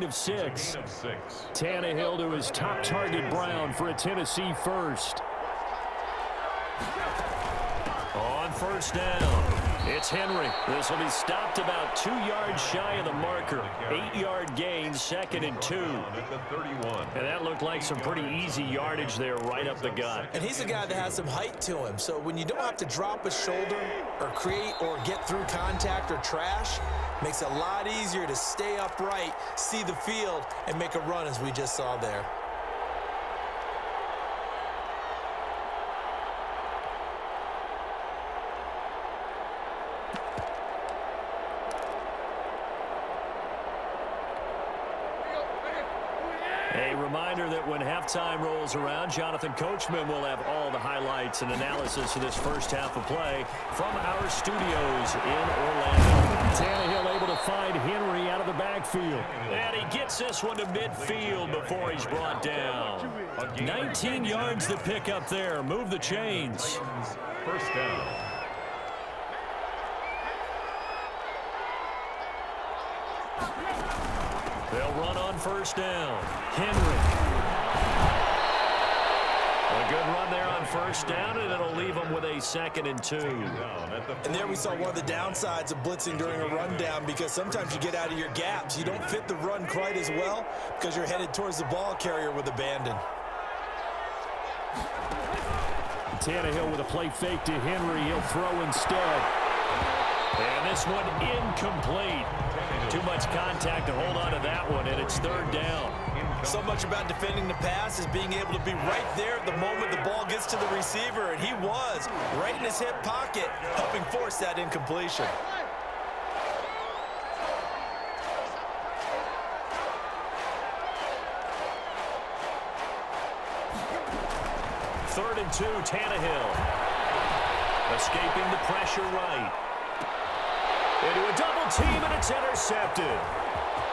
of six. Tannehill to his top target, Brown, for a Tennessee first. On first down, it's Henry. This will be stopped about 2 yards shy of the marker. 8-yard gain, 2nd and 2. And that looked like some pretty easy yardage there right up the gut. And he's a guy that has some height to him. So when you don't have to drop a shoulder or create or get through contact or trash, makes it a lot easier to stay upright, see the field, and make a run as we just saw there. A reminder that when halftime rolls around, Jonathan Coachman will have all the highlights and analysis of this first half of play from our studios in Orlando. Tannehill able to find Henry out of the backfield. And he gets this one to midfield before he's brought down. 19 yards to pick up there. Move the chains. First down. They'll run on first down. Henry. A good run there on first down, and it'll leave them with a 2nd and 2. And there we saw one of the downsides of blitzing during a rundown, because sometimes you get out of your gaps. You don't fit the run quite as well because you're headed towards the ball carrier with abandon. Tannehill with a play fake to Henry. He'll throw instead. And this one incomplete. Too much contact to hold on to that one, and it's 3rd down. So much about defending the pass is being able to be right there at the moment the ball gets to the receiver, and he was right in his hip pocket, helping force that incompletion. Third and 2, Tannehill. Escaping the pressure right. Into a double team, and it's intercepted.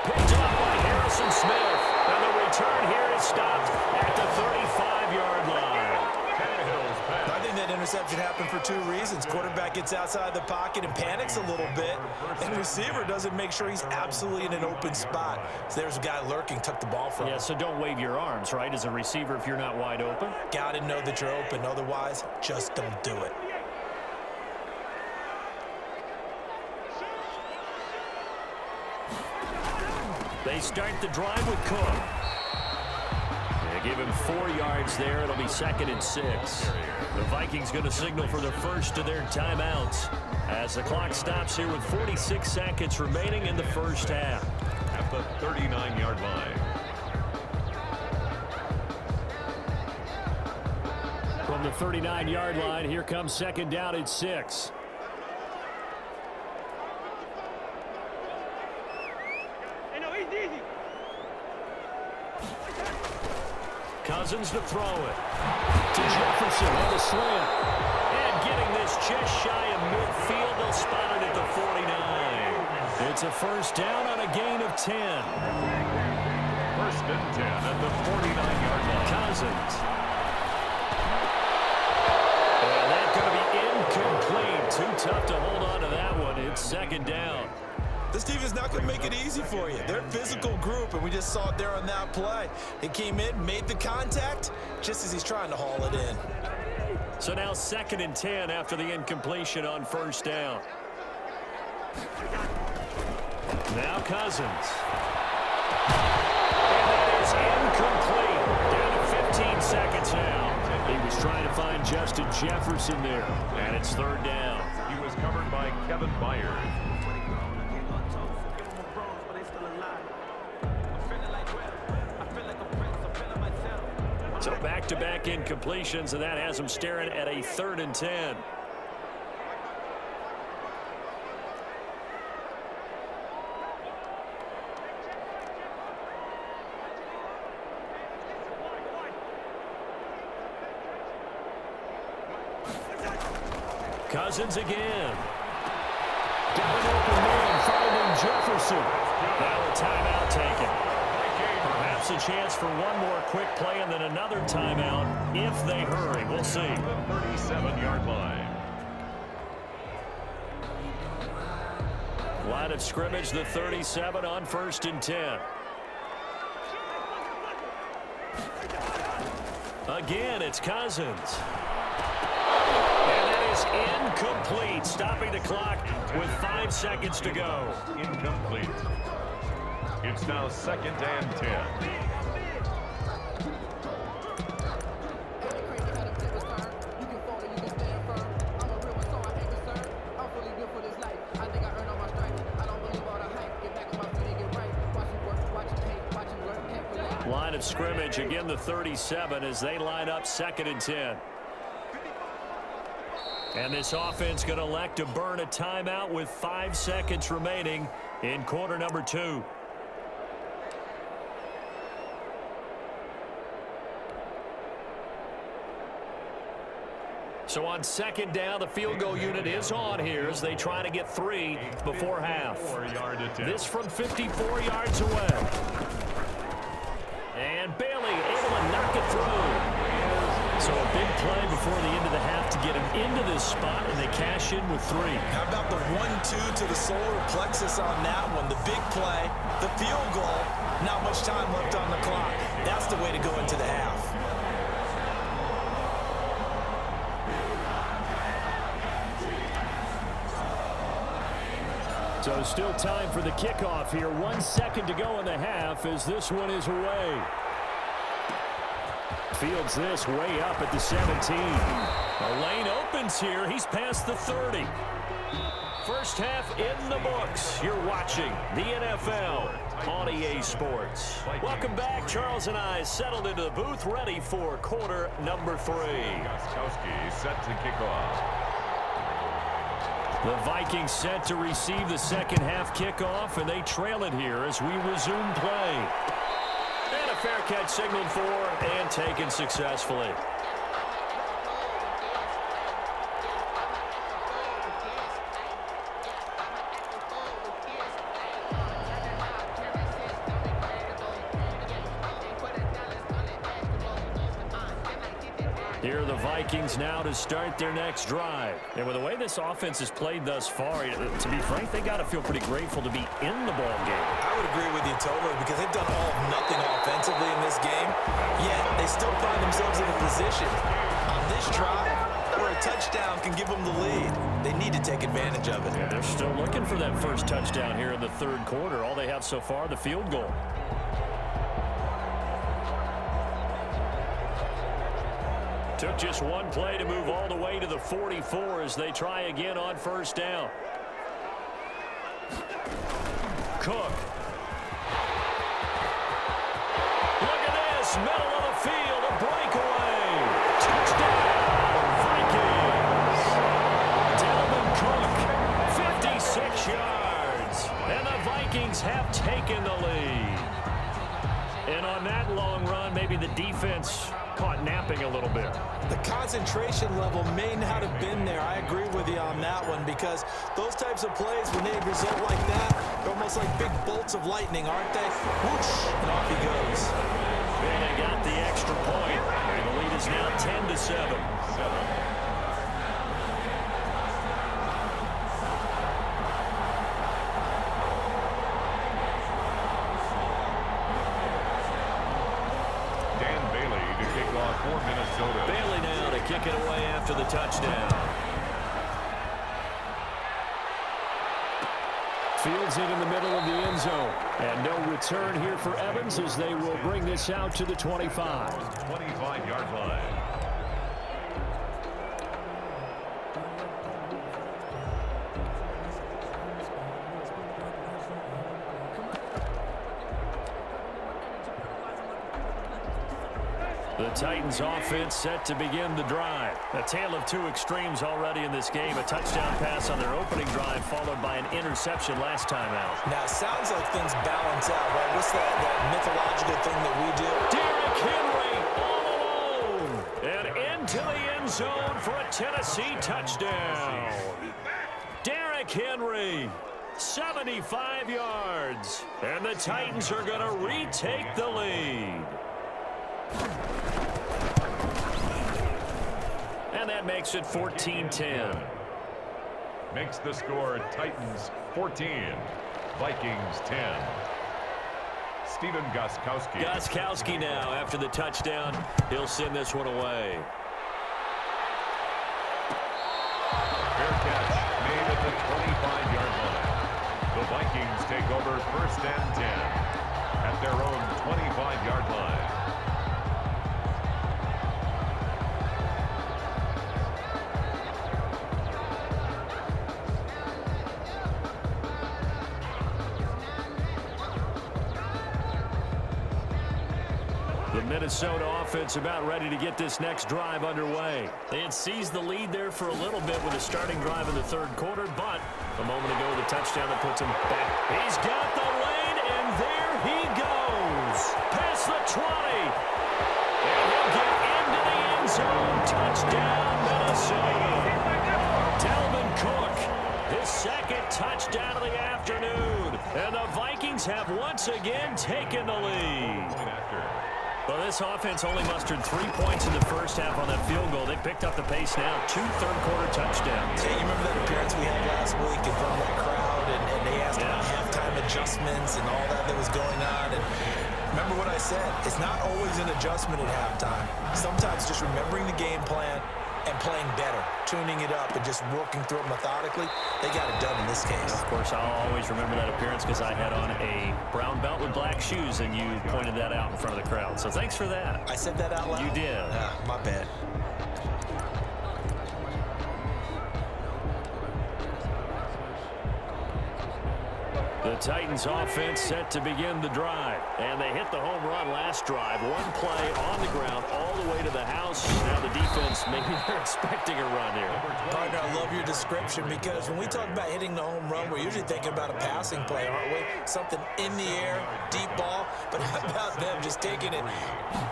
Picked up by Harrison Smith. And the return here is stopped at the 35-yard line. I think that interception happened for 2 reasons. Quarterback gets outside the pocket and panics a little bit, and receiver doesn't make sure he's absolutely in an open spot. So there's a guy lurking, took the ball from him. Yeah, so don't wave your arms, right, as a receiver if you're not wide open. Got to know that you're open. Otherwise, just don't do it. They start the drive with Cook. They give him 4 yards there. It'll be 2nd and 6. The Vikings going to signal for the first of their timeouts as the clock stops here with 46 seconds remaining in the first half. At the 39-yard line. From the 39-yard line, here comes 2nd down and 6. Cousins to throw it. To Jefferson on the slant. And getting this just shy of midfield. They'll spot it at the 49. It's a first down on a gain of 10. First and 10 at the 49-yard line. Cousins. And that's going to be incomplete. Too tough to hold on to that one. It's 2nd down. This team is not going to make it easy for you. They're a physical group, and we just saw it there on that play. He came in, made the contact, just as he's trying to haul it in. So now 2nd and 10 after the incompletion on first down. Now Cousins. And that is incomplete. Down to 15 seconds now. He was trying to find Justin Jefferson there, and it's 3rd down. He was covered by Kevin Byard. So back-to-back incompletions, and that has him staring at a 3rd and 10. Cousins again. Got an open man, finding Jefferson. Now a timeout taken. Perhaps a chance for one more quick play and then another timeout if they hurry. We'll see. The 37-yard line. Line of scrimmage, the 37 on 1st and 10. Again, it's Cousins. And that is incomplete, stopping the clock with 5 seconds to go. Incomplete. It's now 2nd and 10. Line of scrimmage, again the 37 as they line up 2nd and 10. And this offense going to elect to burn a timeout with 5 seconds remaining in quarter number 2. So on 2nd down, the field goal unit is on here as they try to get 3 before half. This from 54 yards away. And Bailey able to knock it through. So a big play before the end of the half to get him into this spot, and they cash in with 3. How about the 1-2 to the solar plexus on that one? The big play, the field goal, not much time left on the clock. That's the way to go into the half. So still time for the kickoff here. 1 second to go in the half as this one is away. Fields this way up at the 17. The lane opens here. He's past the 30. First half in the books. You're watching the NFL on EA Sports. Welcome back. Charles and I settled into the booth, ready for quarter number 3. Gostkowski set to kick off. The Vikings set to receive the second half kickoff, and they trail it here as we resume play. And a fair catch signaled for and taken successfully. Here are the Vikings now to start their next drive. And with the way this offense has played thus far, to be frank, they got to feel pretty grateful to be in the ball game. I would agree with you totally because they've done all of nothing offensively in this game, yet they still find themselves in a position on this drive where a touchdown can give them the lead. They need to take advantage of it. Yeah, they're still looking for that first touchdown here in the third quarter. All they have so far, the field goal. Took just one play to move all the way to the 44 as they try again on first down. Cook. Look at this, middle of the field, a breakaway. Touchdown, Vikings. Dalvin Cook, 56 yards. And the Vikings have taken the lead. And on that long run, maybe the defense caught napping a little bit. The concentration level may not have been there. I agree with you on that one because those types of plays, when they result like that, they're almost like big bolts of lightning, aren't they? Whoosh, and off he goes. And they got the extra point. And the lead is now 10-7. Bailey now to kick it away after the touchdown. Fields it in the middle of the end zone. And no return here for Evans as they will bring this out to the 25. 25-yard line. The Titans offense set to begin the drive. A tale of two extremes already in this game. A touchdown pass on their opening drive followed by an interception last time out. Now, it sounds like things balance out, right? What's that mythological thing that we Derrick Henry all alone. And into the end zone for a Tennessee touchdown. Derrick Henry, 75 yards. And the Titans are going to retake the lead. And that makes it 14-10. Makes the score Titans 14, Vikings 10. Steven Gostkowski. Gostkowski now, after the touchdown, he'll send this one away. Fair catch made at the 25-yard line. The Vikings take over 1st and 10 at their own 25-yard line. The Minnesota offense about ready to get this next drive underway. They had seized the lead there for a little bit with a starting drive in the 3rd quarter, but a moment ago, the touchdown that puts him back. He's got the lane, and there he goes. Past the 20. And he'll get into the end zone. Touchdown, Minnesota. Dalvin Cook, his 2nd touchdown of the afternoon. And the Vikings have once again taken the lead. Well, this offense only mustered 3 points in the first half on that field goal. They picked up the pace now. 2 third-quarter touchdowns. Hey, you remember that appearance we had last week in front of that crowd, and they asked about halftime adjustments and all that was going on. And remember what I said. It's not always an adjustment at halftime. Sometimes just remembering the game plan and playing better, tuning it up and just working through it methodically. They got it done in this case. Of course, I'll always remember that appearance because I had on a brown belt with black shoes, and you pointed that out in front of the crowd. So thanks for that. I said that out loud? You did. My bad. The Titans offense set to begin the drive. And they hit the home run last drive. One play on the ground all the way to the house. Now the defense, maybe they're expecting a run here. Partner, I love your description because when we talk about hitting the home run, we're usually thinking about a passing play, aren't we? Something in the air, deep ball. But how about them just taking it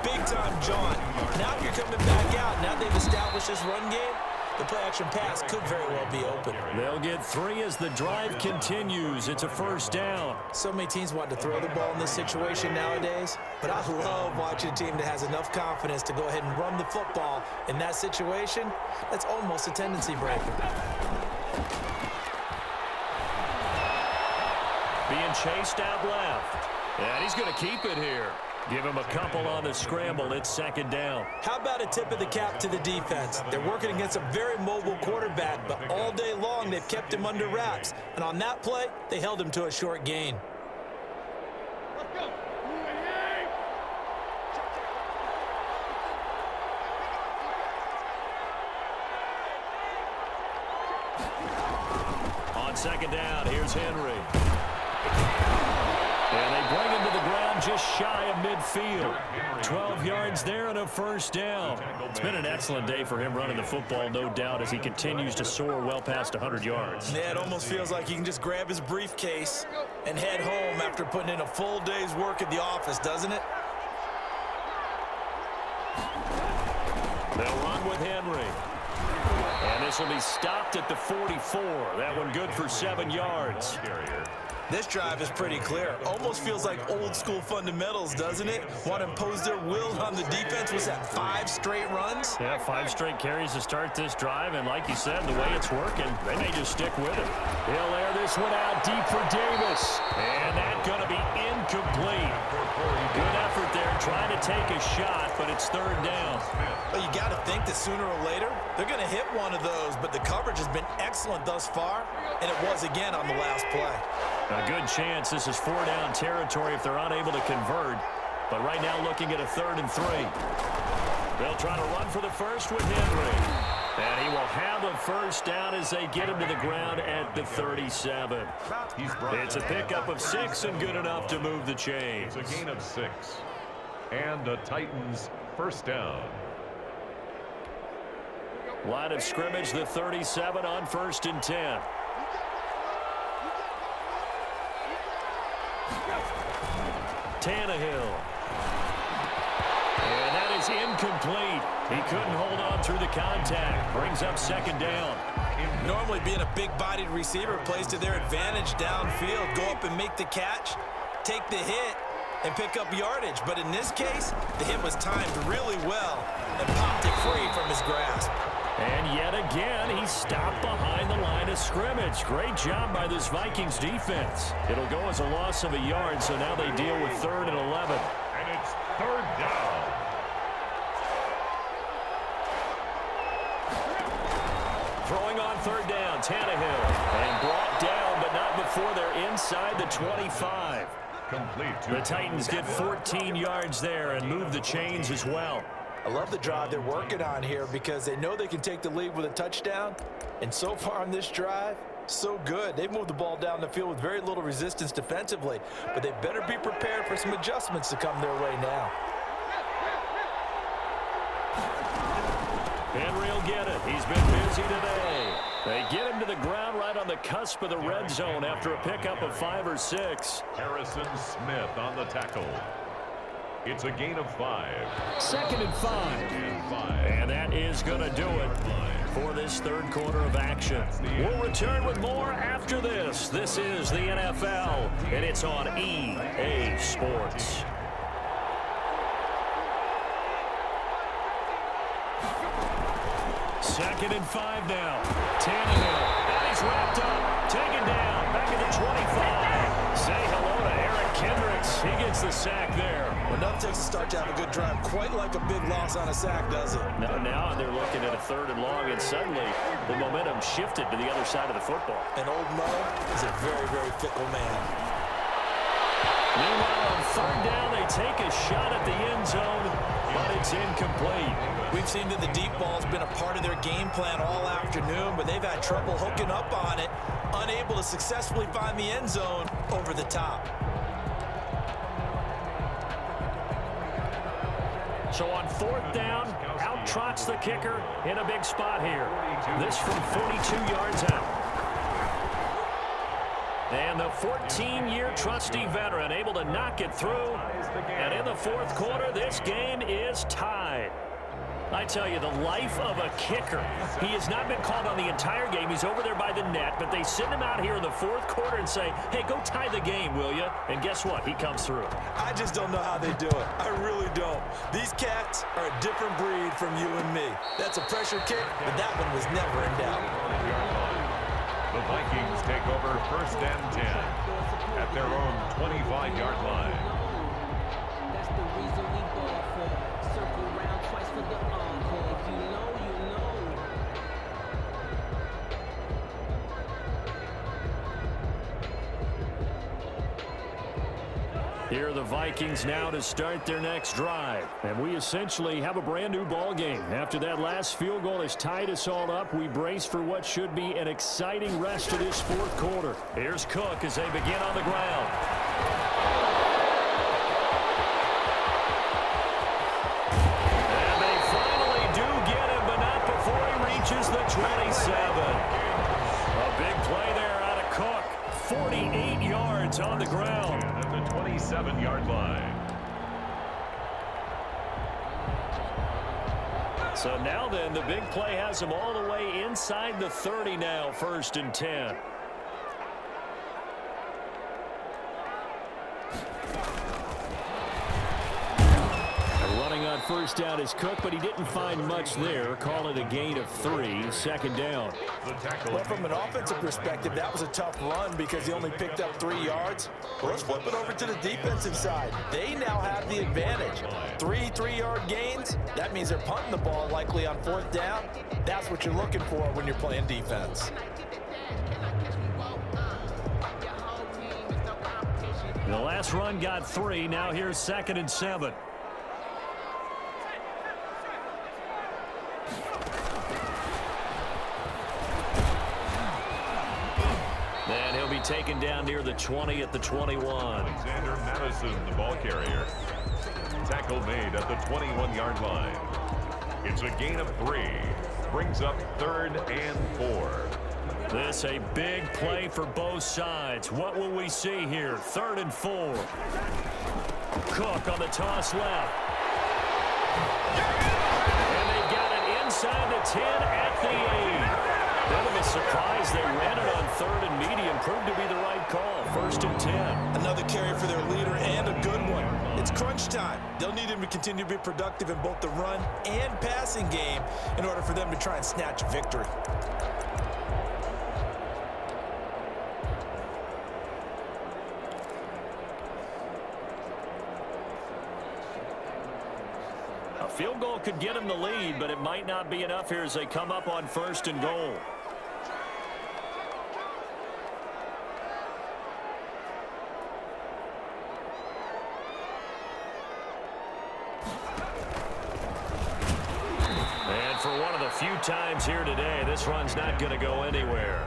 big-time jaunt? Now if you're coming back out, now they've established this run game, the play-action pass could very well be open. They'll get 3 as the drive continues. It's a 1st down. So many teams want to throw the ball in this situation nowadays, but I love watching a team that has enough confidence to go ahead and run the football in that situation. That's almost a tendency breaker. Being chased out left. And he's going to keep it here. Give him a couple on the scramble. It's 2nd down. How about a tip of the cap to the defense? They're working against a very mobile quarterback, but all day long they've kept him under wraps. And on that play, they held him to a short gain. Let's go. On 2nd down, here's Henry. And they bring him to the ground just shy of midfield. 12 yards there and a 1st down. It's been an excellent day for him running the football, no doubt, as he continues to soar well past 100 yards. Yeah, it almost feels like he can just grab his briefcase and head home after putting in a full day's work at the office, doesn't it? They'll run with Henry. And this will be stopped at the 44. That one good for 7 yards. This drive is pretty clear. Almost feels like old school fundamentals, doesn't it? Want to impose their will on the defense. Was that 5 straight runs? Yeah, 5 straight carries to start this drive. And like you said, the way it's working, they may just stick with it. He'll air this one out deep for Davis. And that's going to be incomplete. Good effort there trying to take a shot, but it's 3rd down. Well, you got to think that sooner or later, they're going to hit one of those. But the coverage has been excellent thus far, and it was again on the last play. A good chance this is 4-down territory if they're unable to convert. But right now looking at a 3rd and 3. They'll try to run for the first with Henry. And he will have a 1st down as they get him to the ground at the 37. It's a pickup of 6 and good enough to move the chains. It's a gain of 6. And the Titans 1st down. Line of scrimmage, the 37 on 1st and 10. Tannehill. And that is incomplete. He couldn't hold on through the contact. Brings up 2nd down. Normally being a big-bodied receiver plays to their advantage downfield. Go up and make the catch, take the hit, and pick up yardage. But in this case, the hit was timed really well and popped it free from his grasp. And yet again, he's stopped behind the line of scrimmage. Great job by this Vikings defense. It'll go as a loss of a yard, so now they deal with 3rd and 11. And it's 3rd down. Throwing on 3rd down, Tannehill. And brought down, but not before they're inside the 25. Complete to The Titans get 14 yards there and move the chains as well. I love the drive they're working on here because they know they can take the lead with a touchdown. And so far on this drive, so good. They've moved the ball down the field with very little resistance defensively, but they better be prepared for some adjustments to come their way now. Henry will get it. He's been busy today. They get him to the ground right on the cusp of the red zone after a pickup of 5 or 6. Harrison Smith on the tackle. It's a gain of 5. 2nd and 5. And that is going to do it for this 3rd quarter of action. We'll return with more after this. This is the NFL, and it's on EA Sports. Second and 5 now. Tannehill. And he's wrapped up. Taken down. Back at the 25. Say hello to Eric Kendricks. He gets the sack there. Well, nothing takes a start to have a good drive, quite like a big loss on a sack, does it? Now they're looking at a 3rd and long, and suddenly the momentum shifted to the other side of the football. And old Mo is a very, very fickle man. Meanwhile, on 3rd down, they take a shot at the end zone, but it's incomplete. We've seen that the deep ball has been a part of their game plan all afternoon, but they've had trouble hooking up on it, unable to successfully find the end zone over the top. So on 4th down, out trots the kicker in a big spot here. This from 42 yards out. And the 14-year trusty veteran able to knock it through. And in the 4th quarter, this game is tied. I tell you, the life of a kicker. He has not been called on the entire game. He's over there by the net, but they send him out here in the 4th quarter and say, hey, go tie the game, will you? And guess what? He comes through. I just don't know how they do it. I really don't. These cats are a different breed from you and me. That's a pressure kick, but that one was never in doubt. The Vikings take over 1st and 10 at their own 25-yard line. That's the reason we go for circle round twice for the encore. If you know, you know. Here are the Vikings now to start their next drive. And we essentially have a brand new ball game. After that last field goal has tied us all up, we brace for what should be an exciting rest of this 4th quarter. Here's Cook as they begin on the ground. And they finally do get him, but not before he reaches the 27. A big play there out of Cook. 48 yards on the ground. At the 27-yard line. So now then, the big play has them all the way inside the 30 now, 1st and 10. Running on 1st down is Cook, but he didn't find much there. Call it a gain of 3, 2nd down. Well, from an offensive perspective, that was a tough run because he only picked up 3 yards. Well, let's flip it over to the defensive side. They now have the advantage. 3 3-yard gains. That means they're punting the ball likely on 4th down. That's what you're looking for when you're playing defense. The last run got 3. Now here's 2nd and 7. And he'll be taken down near the 20 at the 21. Alexander Madison, the ball carrier. Tackle made at the 21-yard line. It's a gain of 3. Brings up 3rd and 4. This a big play for both sides. What will we see here? 3rd and 4. Cook on the toss left. And they got it inside the 10 at the 8. Bit of a surprise. They ran it on 3rd and medium. Proved to be the right call. 1st and 10. Another carry for their leader and a good one. It's crunch time. They'll need him to continue to be productive in both the run and passing game in order for them to try and snatch a victory. A field goal could get them the lead, but it might not be enough here as they come up on 1st and goal. And for one of the few times here today, this run's not going to go anywhere.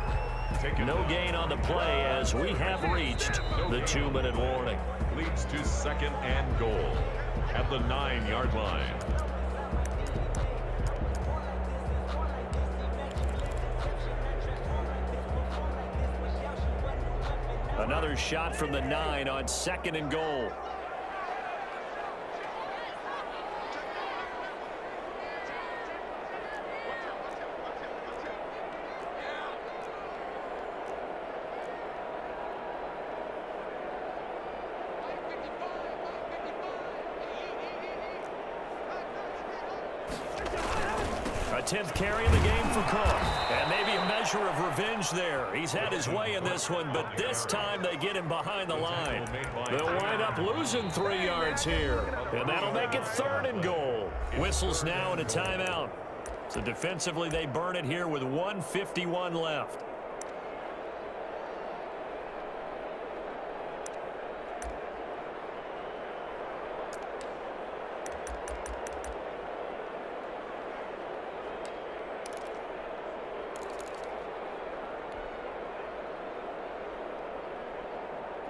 No gain on the play as we have reached the 2-minute warning. Leads to 2nd and goal at the 9-yard line. Another shot from the 9 on 2nd and goal. A 10th carry in the game for Cook. And maybe a measure of revenge there. He's had his way in this one, but this time they get him behind the line. They'll wind up losing 3 yards here. And that'll make it 3rd and goal. Whistles now and a timeout. So defensively they burn it here with 1:51 left.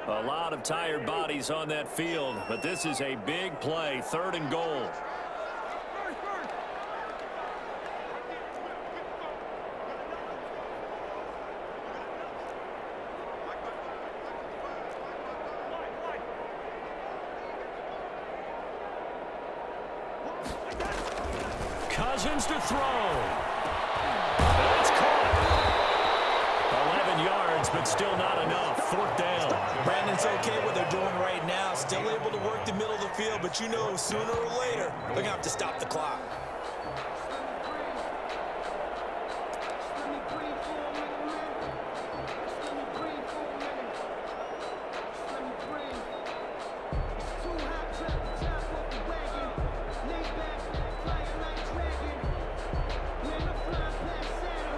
A lot of tired bodies on that field, but this is a big play, 3rd and goal. Cousins to throw. That's caught. 11 yards, but still not enough. 4th down. Brandon's okay what they're doing right now. Still able to work the middle of the field, but you know sooner or later they're going to have to stop the clock.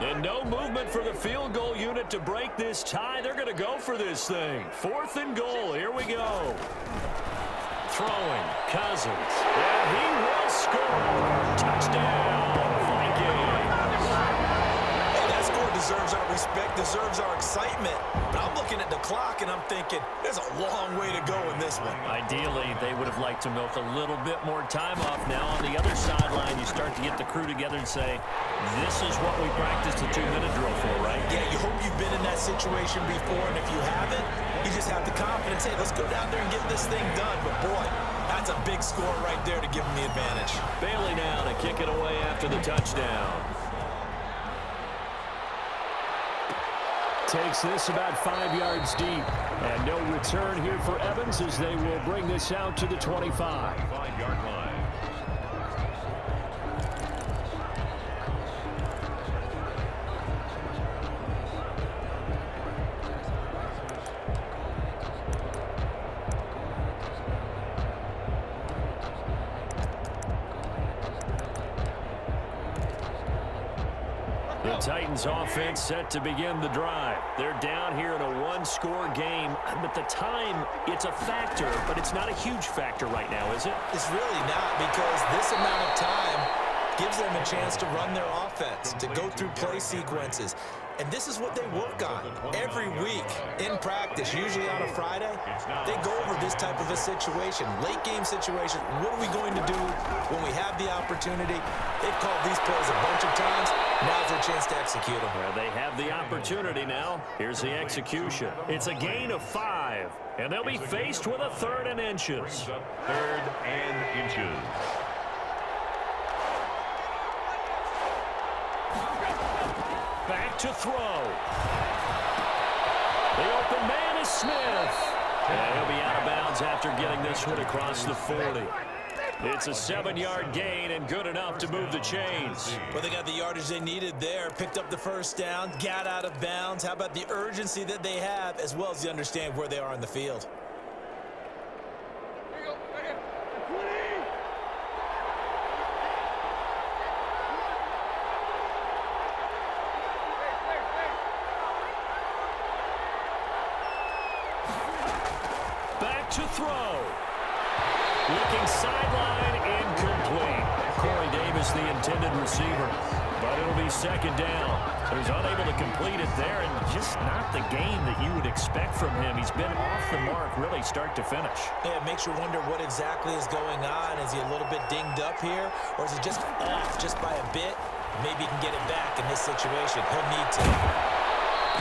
And no movement for the field goal unit to break this tie. They're going to go for this thing. 4th and goal. Here we go. Throwing. Cousins. And he will score. Touchdown, Vikings. Hey, that score deserves our respect, deserves our excitement. But I'm looking at the clock and I'm thinking there's a long way to go in this one. Ideally, they would have liked to milk a little bit more time off. Now on the other sideline, you start to get the crew together and say, this is what we practiced the 2-minute drill for, right? Yeah, you hope you've been in that situation before, and if you haven't, you just have the confidence, hey, let's go down there and get this thing done. But boy, that's a big score right there to give them the advantage. Bailey now to kick it away after the touchdown. Takes this about 5 yards deep. And no return here for Evans as they will bring this out to the 25. 5-yard line. The Titans offense set to begin the drive. They're down here in a 1-score game, but the time, it's a factor, but it's not a huge factor right now, is it? It's really not, because this amount of time gives them a chance to run their offense, to go through play sequences. And this is what they work on every week in practice, usually on a Friday. They go over this type of a situation, late game situation. What are we going to do when we have the opportunity? They've called these plays a bunch of times. Now's their chance to execute them. Well, they have the opportunity now. Here's the execution. It's a gain of 5, and they'll be faced with a 3rd and inches. 3rd and inches. Back to throw. The open man is Smith. And he'll be out of bounds after getting this one across the 40. It's a 7-yard gain and good enough to move the chains. Well, they got the yardage they needed there, picked up the first down, got out of bounds. How about the urgency that they have, as well as the understand where they are on the field? Here you go. Right here. 20. Back to throw. Looking sideline, incomplete. Corey Davis, the intended receiver. But it'll be second down. He's unable to complete it there, and just not the game that you would expect from him. He's been off the mark really start to finish. Yeah, it makes you wonder what exactly is going on. Is he a little bit dinged up here, or is he just off just by a bit? Maybe he can get it back in this situation. He'll need to.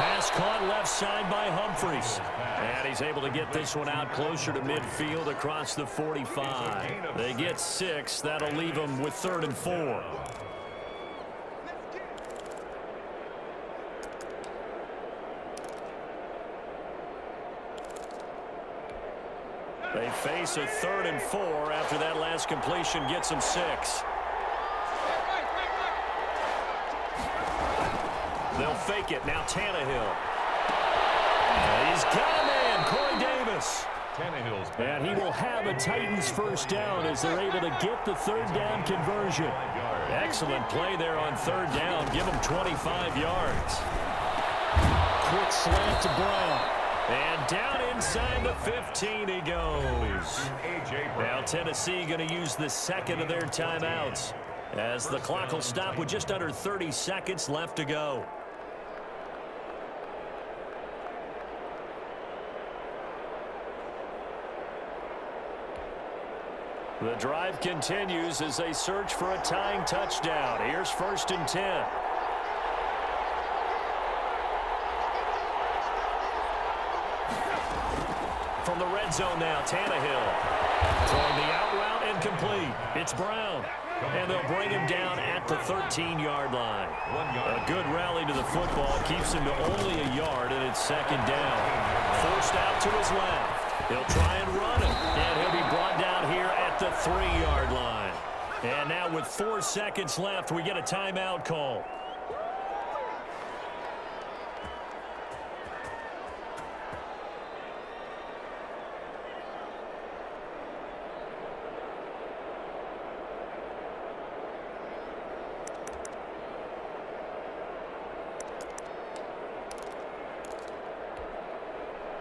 Pass caught left side by Humphries. And he's able to get this one out closer to midfield across the 45. They get 6. That'll leave them with 3rd and 4. They face a 3rd and 4 after that last completion gets them 6. They'll fake it. Now Tannehill. He's got a man, Corey Davis. Tannehill's back. And he will have a Titans first down as they're able to get the 3rd down conversion. Excellent play there on 3rd down. Give him 25 yards. Quick slant to Brown. And down inside the 15 he goes. Now Tennessee going to use the second of their timeouts as the clock will stop with just under 30 seconds left to go. The drive continues as they search for a tying touchdown. Here's 1st and 10. From the red zone now, Tannehill. Throwing the out route incomplete. It's Brown. And they'll bring him down at the 13-yard line. A good rally to the football keeps him to only a yard, and it's 2nd down. Forced out to his left. He'll try and run it, and he'll be brought down here at the 3-yard line. And now with 4 seconds left, we get a timeout call.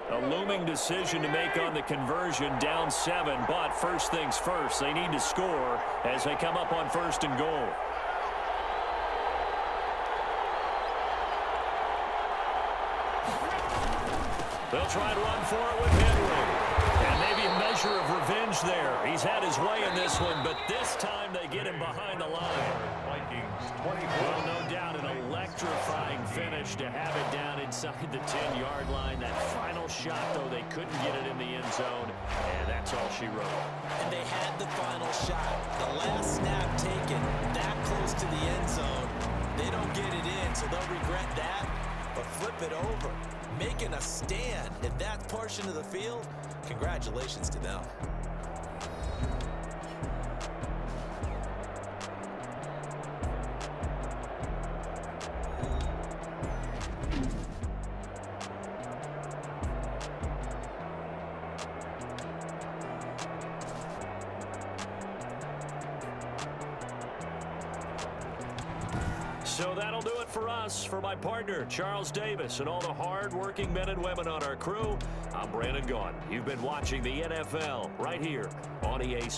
A looming decision to make on the conversion, down 7, but first things first, they need to score as they come up on 1st and goal. They'll try to run for it with Henry. And maybe a measure of revenge there. He's had his way in this one, but this time they get him behind the line. Vikings 24. Well, no doubt an electrifying finish to have it down inside the 10-yard line. That final shot, though, they couldn't get it in the end zone, and that's all she wrote. And they had the final shot. The last snap taken that close to the end zone. They don't get it in, so they'll regret that. But flip it over, making a stand in that portion of the field, congratulations to them. So that'll do it for us. For my partner, Charles Davis, and all the hard-working men and women on our crew, I'm Brandon Gaudin. You've been watching the NFL right here on EA Sports.